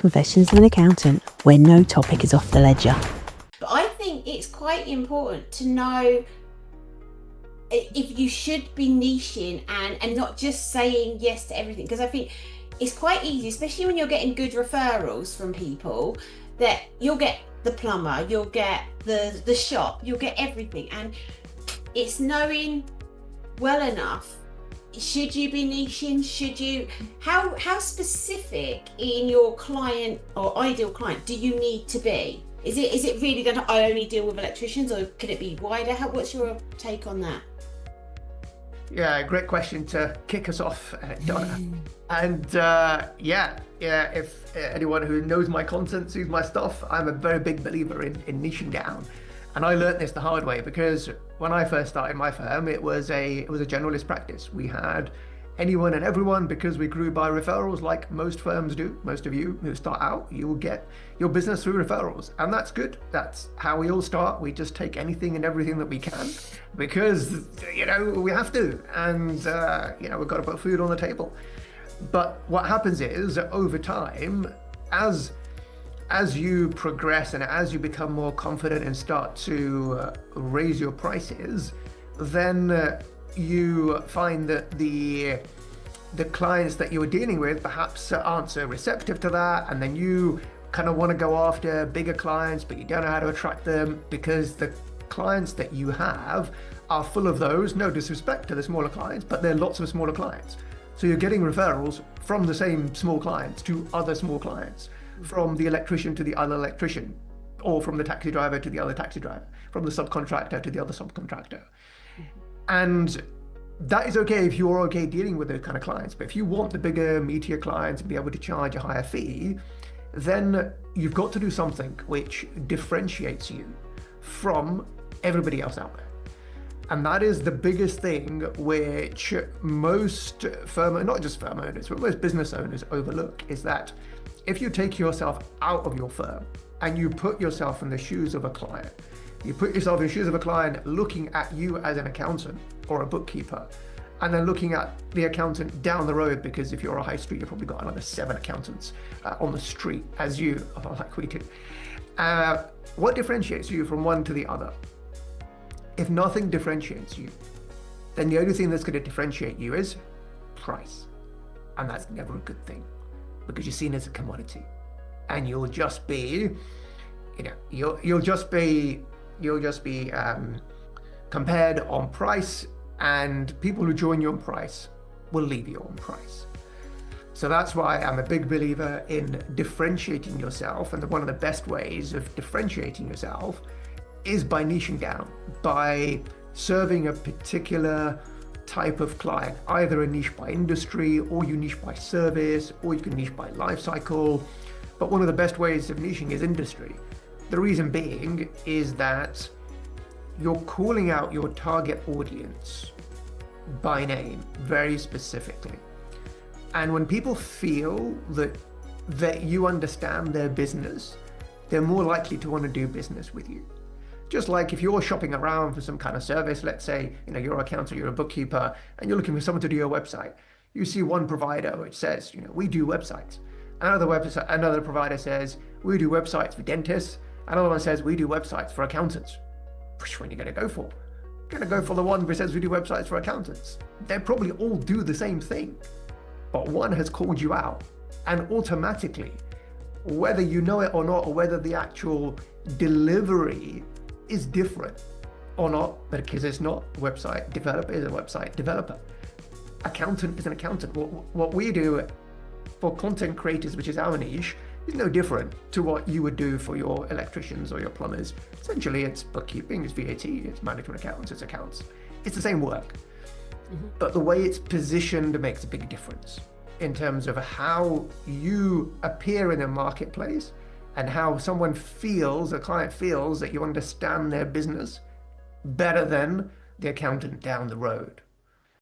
Confessions of an Accountant, where no topic is off the ledger. But I think it's quite important to know if you should be niching and not just saying yes to everything, because I think it's quite easy, especially when you're getting good referrals from people, that you'll get the plumber, you'll get the shop, you'll get everything, and it's knowing well enough. Should you be niching? Should you? How specific in your client or ideal client do you need to be? Is it really going to, I only deal with electricians, or could it be wider? What's your take on that? Yeah, great question to kick us off, Donna. And if anyone who knows my content, sees my stuff, I'm a very big believer in niching down. And I learned this the hard way, because when I first started my firm, it was a generalist practice. We had anyone and everyone, because we grew by referrals, like most firms do. Most of you who start out, you will get your business through referrals, and that's good. That's how we all start. We just take anything and everything that we can, because we have to, and we've got to put food on the table. But what happens is, over time, as you progress and as you become more confident and start to raise your prices, then you find that the clients that you're dealing with perhaps aren't so receptive to that, and then you kind of want to go after bigger clients, but you don't know how to attract them, because the clients that you have are full of those. No disrespect to the smaller clients, but there are lots of smaller clients. So you're getting referrals from the same small clients to other small clients, from the electrician to the other electrician, or from the taxi driver to the other taxi driver, from the subcontractor to the other subcontractor. And that is okay if you're okay dealing with those kind of clients. But if you want the bigger, meatier clients and be able to charge a higher fee, then you've got to do something which differentiates you from everybody else out there. And that is the biggest thing which most firm, not just firm owners, but most business owners overlook, is that if you take yourself out of your firm and you put yourself in the shoes of a client, you put yourself in the shoes of a client looking at you as an accountant or a bookkeeper, and then looking at the accountant down the road, because if you're a high street, you've probably got another 7 accountants on the street as you, like we do. What differentiates you from one to the other? If nothing differentiates you, then the only thing that's going to differentiate you is price. And that's never a good thing, because you're seen as a commodity, and you'll just be, you'll just be compared on price, and people who join you on price will leave you on price. So that's why I'm a big believer in differentiating yourself, and one of the best ways of differentiating yourself is by niching down, by serving a particular type of client, either a niche by industry, or you niche by service, or you can niche by life cycle. But one of the best ways of niching is industry. The reason being is that you're calling out your target audience by name very specifically. And when people feel that you understand their business, they're more likely to want to do business with you. Just like if you're shopping around for some kind of service, let's say, you're an accountant, you're a bookkeeper, and you're looking for someone to do your website. You see one provider which says, we do websites. Another provider says, we do websites for dentists. Another one says, we do websites for accountants. Which one are you going to go for? You're going to go for the one who says we do websites for accountants. They probably all do the same thing, but one has called you out, and automatically, whether you know it or not, or whether the actual delivery is different or not, because it's not. Website developer is a website developer. Accountant is an accountant. What we do for content creators, which is our niche, is no different to what you would do for your electricians or your plumbers. Essentially, it's bookkeeping, it's VAT, it's management accounts, it's accounts. It's the same work. But the way it's positioned makes a big difference in terms of how you appear in a marketplace, and how someone feels, a client feels, that you understand their business better than the accountant down the road.